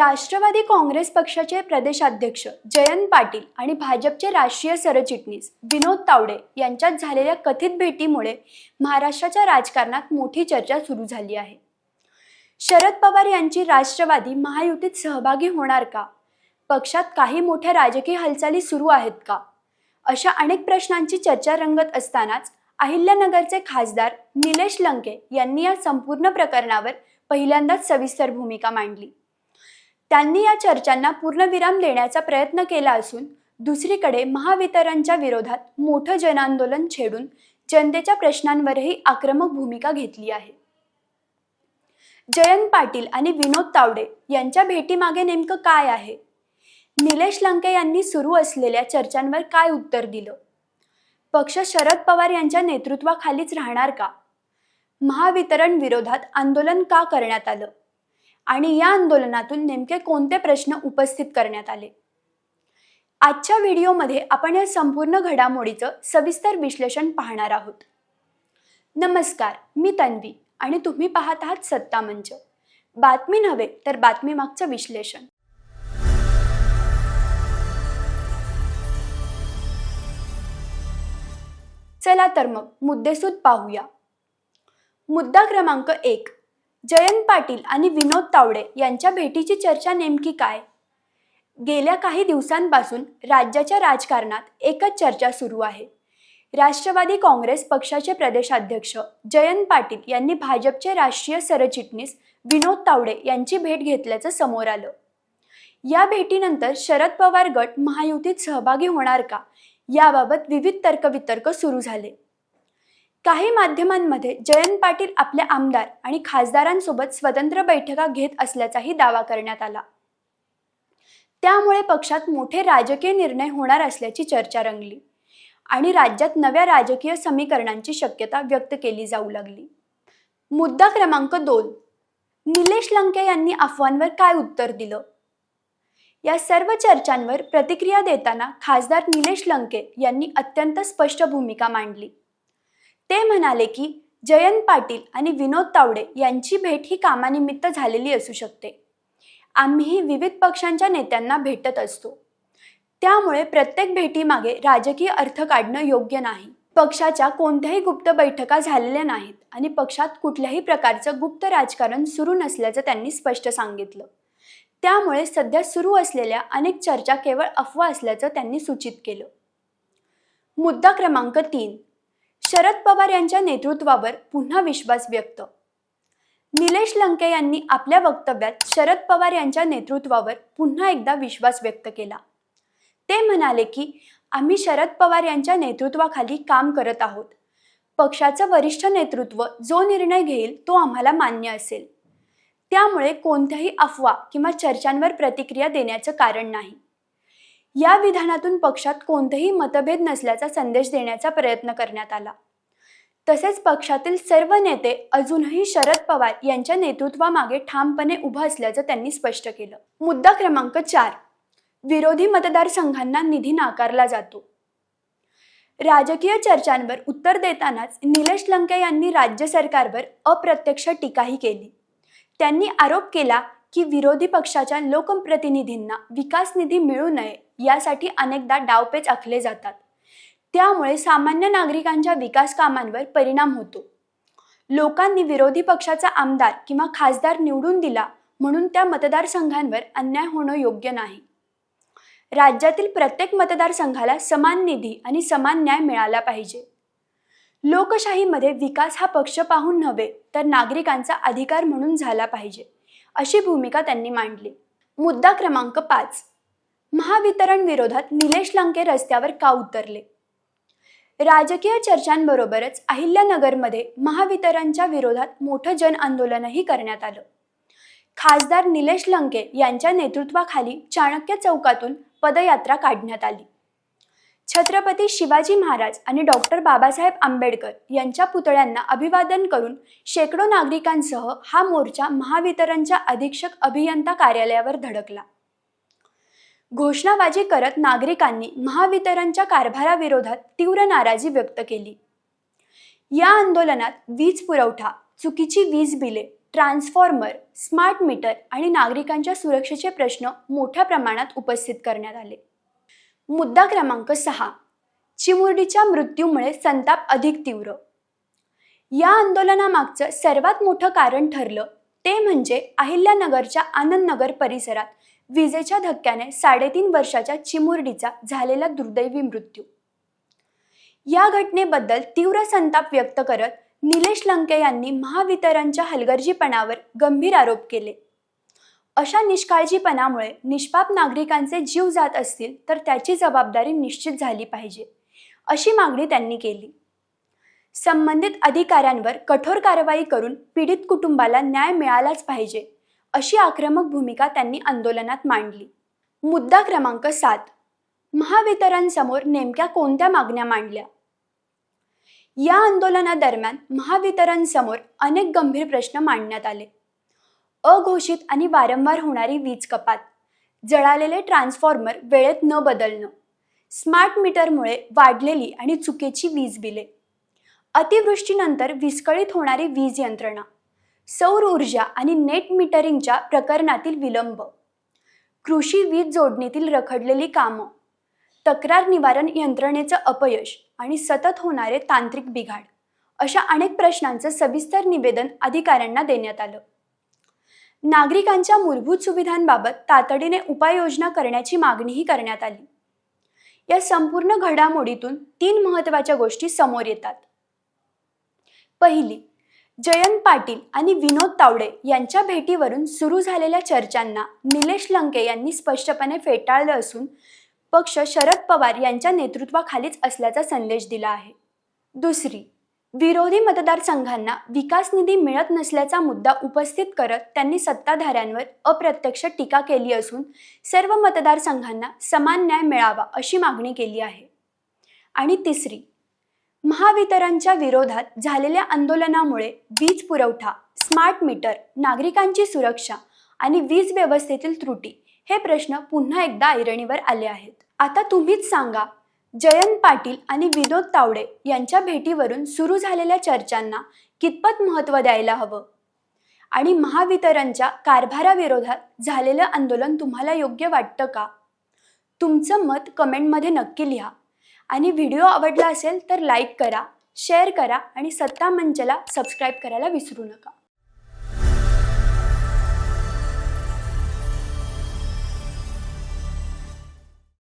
राष्ट्रवादी काँग्रेस पक्षाचे प्रदेशाध्यक्ष जयंत पाटील आणि भाजपचे राष्ट्रीय सरचिटणीस विनोद तावडे यांच्यात झालेल्या कथित भेटीमुळे महाराष्ट्राच्या राजकारणात मोठी चर्चा सुरू झाली आहे। शरद पवार यांची राष्ट्रवादी महायुतीत सहभागी होणार का? पक्षात काही मोठ्या राजकीय हालचाली सुरू आहेत का? अशा अनेक प्रश्नांची चर्चा रंगत असतानाच अहिल्यानगरचे खासदार निलेश लंके यांनी या संपूर्ण प्रकरणावर पहिल्यांदाच सविस्तर भूमिका मांडली। त्यांनी या चर्चांना पूर्णविराम देण्याचा प्रयत्न केला असून दुसरीकडे महावितरणच्या विरोधात मोठं जनआंदोलन छेडून जनतेच्या प्रश्नांवरही आक्रमक भूमिका घेतली आहे। जयंत पाटील आणि विनोद तावडे यांच्या भेटीमागे नेमकं काय आहे? निलेश लंके यांनी सुरू असलेल्या चर्चांवर काय उत्तर दिलं? पक्ष शरद पवार यांच्या नेतृत्वाखालीच राहणार का? महावितरण विरोधात आंदोलन का करण्यात आलं आणि या आंदोलनातून नेमके कोणते प्रश्न उपस्थित करण्यात आले? आजच्या व्हिडिओमध्ये आपण या संपूर्ण घडामोडीचं सविस्तर विश्लेषण पाहणार आहोत। नमस्कार, मी तन्वी आणि तुम्ही पाहत आहात सत्ता मंच। बातमी नव्हे तर बातमी मागचं विश्लेषण। चला तर मग मुद्देसूद पाहूया। मुद्दा क्रमांक 1, जयंत पाटील आणि विनोद तावडे यांच्या भेटीची चर्चा नेमकी काय? गेल्या काही दिवसांपासून राज्याच्या राजकारणात एकच चर्चा सुरू आहे। राष्ट्रवादी काँग्रेस पक्षाचे प्रदेशाध्यक्ष जयंत पाटील यांनी भाजपचे राष्ट्रीय सरचिटणीस विनोद तावडे यांची भेट घेतल्याचं समोर आलं। या भेटीनंतर शरद पवार गट महायुतीत सहभागी होणार का याबाबत विविध तर्कवितर्क सुरू झाले। काही माध्यमांमध्ये जयंत पाटील आपल्या आमदार आणि खासदारांसोबत स्वतंत्र बैठका घेत असल्याचाही दावा करण्यात आला। त्यामुळे पक्षात मोठे राजकीय निर्णय होणार असल्याची चर्चा रंगली आणि राज्यात नव्या राजकीय समीकरणांची शक्यता व्यक्त केली जाऊ लागली। मुद्दा क्रमांक 2, निलेश लंके यांनी अफवांवर काय उत्तर दिलं? या सर्व चर्चांवर प्रतिक्रिया देताना खासदार निलेश लंके यांनी अत्यंत स्पष्ट भूमिका मांडली। ते म्हणाले की जयंत पाटील आणि विनोद तावडे यांची भेट ही कामानिमित्त झालेली असू शकते। आम्हीही विविध पक्षांच्या नेत्यांना भेटत असतो, त्यामुळे प्रत्येक भेटीमागे राजकीय अर्थ काढणं योग्य नाही। पक्षाच्या कोणत्याही गुप्त बैठका झालेल्या नाहीत आणि पक्षात कुठल्याही प्रकारचं गुप्त राजकारण सुरू नसल्याचं त्यांनी स्पष्ट सांगितलं। त्यामुळे सध्या सुरू असलेल्या अनेक चर्चा केवळ अफवा असल्याचं त्यांनी सूचित केलं। मुद्दा क्रमांक 3, शरद पवार यांच्या नेतृत्वावर पुन्हा विश्वास व्यक्त। निलेश लंके यांनी आपल्या वक्तव्यात शरद पवार यांच्या नेतृत्वावर पुन्हा एकदा विश्वास व्यक्त केला। ते म्हणाले की आम्ही शरद पवार यांच्या नेतृत्वाखाली काम करत आहोत। पक्षाचं वरिष्ठ नेतृत्व जो निर्णय घेईल तो आम्हाला मान्य असेल। त्यामुळे कोणत्याही अफवा किंवा चर्चांवर प्रतिक्रिया देण्याचं कारण नाही। या विधानातून पक्षात कोणतेही मतभेद नसल्याचा संदेश देण्याचा प्रयत्न करण्यात आला। तसेच पक्षातील सर्व नेते अजूनही शरद पवार यांच्या नेतृत्वामागे ठामपणे उभं असल्याचं त्यांनी स्पष्ट केलं। मुद्दा क्रमांक 4, विरोधी मतदारसंघांना निधी नाकारला जातो। राजकीय चर्चांवर उत्तर देतानाच निलेश लंके यांनी राज्य सरकारवर अप्रत्यक्ष टीकाही केली। त्यांनी आरोप केला की विरोधी पक्षाच्या लोकप्रतिनिधींना विकास निधी मिळू नये यासाठी अनेकदा डावपेच आखले जातात। त्यामुळे सामान्य नागरिकांच्या विकास कामांवर परिणाम होतो। लोकांनी विरोधी पक्षाचा आमदार किंवा खासदार निवडून दिला म्हणून त्या मतदारसंघांवर अन्याय होणं योग्य नाही। राज्यातील प्रत्येक मतदारसंघाला समान निधी आणि समान न्याय मिळाला पाहिजे। लोकशाहीमध्ये विकास हा पक्ष पाहून नव्हे तर नागरिकांचा अधिकार म्हणून झाला पाहिजे, अशी भूमिका त्यांनी मांडली। मुद्दा क्रमांक 5, महावितरण विरोधात निलेश लंके रस्त्यावर का उतरले? राजकीय चर्चांबरोबरच अहिल्यानगरमध्ये महावितरणच्या विरोधात मोठं जन आंदोलनही करण्यात आलं। खासदार निलेश लंके यांच्या नेतृत्वाखाली चाणक्य चौकातून पदयात्रा काढण्यात आली। छत्रपती शिवाजी महाराज आणि डॉक्टर बाबासाहेब आंबेडकर यांच्या पुतळ्यांना अभिवादन करून शेकडो नागरिकांसह हा मोर्चा महावितरणच्या अधीक्षक अभियंता कार्यालयावर धडकला। घोषणाबाजी करत नागरिकांनी महावितरणच्या कारभाराविरोधात तीव्र नाराजी व्यक्त केली। या आंदोलनात वीज पुरवठा, चुकीची वीज बिले, ट्रान्सफॉर्मर, स्मार्ट मीटर आणि नागरिकांच्या सुरक्षेचे प्रश्न मोठ्या प्रमाणात उपस्थित करण्यात आले. मुद्दा क्रमांक 6. चिमुरडीच्या मृत्यूमुळे संताप अधिक तीव्र. या आंदोलनामागचं सर्वात मोठं कारण ठरलं ते म्हणजे अहिल्यानगरच्या आनंदनगर परिसरात विजेच्या धक्क्याने 3.5 वर्षाच्या चिमुरडीचा झालेला दुर्दैवी मृत्यू. या घटनेबद्दल तीव्र संताप व्यक्त करत निलेश लंके यांनी महावितरणच्या हलगर्जीपणावर गंभीर आरोप केले. अशा निष्काळजीपणामुळे निष्पाप नागरिकांचे जीव जात असतील तर त्याची जबाबदारी निश्चित झाली पाहिजे, अशी मागणी त्यांनी केली. संबंधित अधिकाऱ्यांवर कठोर कारवाई करून पीडित कुटुंबाला न्याय मिळालाच पाहिजे, अशी आक्रमक भूमिका त्यांनी आंदोलनात मांडली. मुद्दा क्रमांक 7. महावितरणसमोर नेमक्या कोणत्या मागण्या मांडल्या? या आंदोलनादरम्यान महावितरणसमोर अनेक गंभीर प्रश्न मांडण्यात आले. अघोषित आणि वारंवार होणारी वीज कपात, जळालेले ट्रान्सफॉर्मर वेळेत न बदलणं, स्मार्ट मीटरमुळे वाढलेली आणि चुकीची वीज बिले, अतिवृष्टीनंतर विस्कळीत होणारी वीज यंत्रणा, सौर ऊर्जा आणि नेट मीटरिंगच्या प्रकरणातील विलंब, कृषी वीज जोडणीतील रखडलेली कामं, तक्रार निवारण यंत्रणेचं अपयश आणि सतत होणारे तांत्रिक बिघाड, अशा अनेक प्रश्नांचं सविस्तर निवेदन अधिकाऱ्यांना देण्यात आलं. नागरिकांच्या मूलभूत सुविधांबाबत तातडीने उपाययोजना करण्याची मागणीही करण्यात आली. या संपूर्ण घडामोडीतून 3 महत्त्वाच्या गोष्टी समोर येतात. पहिली, जयंत पाटील आणि विनोद तावडे यांच्या भेटीवरून सुरू झालेल्या चर्चांना निलेश लंके यांनी स्पष्टपणे फेटाळलं असून पक्ष शरद पवार यांच्या नेतृत्वाखालीच असल्याचा संदेश दिला आहे. दुसरी, विरोधी मतदारसंघांना विकास निधी मिळत नसल्याचा मुद्दा उपस्थित करत त्यांनी सत्ताधाऱ्यांवर अप्रत्यक्ष टीका केली असून सर्व मतदारसंघांना समान न्याय मिळावा अशी मागणी केली आहे. आणि तिसरी, महावितरणच्या विरोधात झालेल्या आंदोलनामुळे वीज पुरवठा, स्मार्ट मीटर, नागरिकांची सुरक्षा आणि वीज व्यवस्थेतील त्रुटी हे प्रश्न पुन्हा एकदा ऐरणीवर आले आहेत. आता तुम्हीच सांगा, जयंत पाटील आणि विनोद तावडे यांच्या भेटीवरून सुरू झालेल्या चर्चांना कितपत महत्त्व द्यायला हवं? आणि महावितरणच्या कारभाराविरोधात झालेलं आंदोलन तुम्हाला योग्य वाटतं का? तुमचं मत कमेंटमध्ये नक्की लिहा. आणि व्हिडिओ आवडला असेल तर लाईक करा, शेअर करा आणि सत्ता मंचला सबस्क्राईब करायला विसरू नका.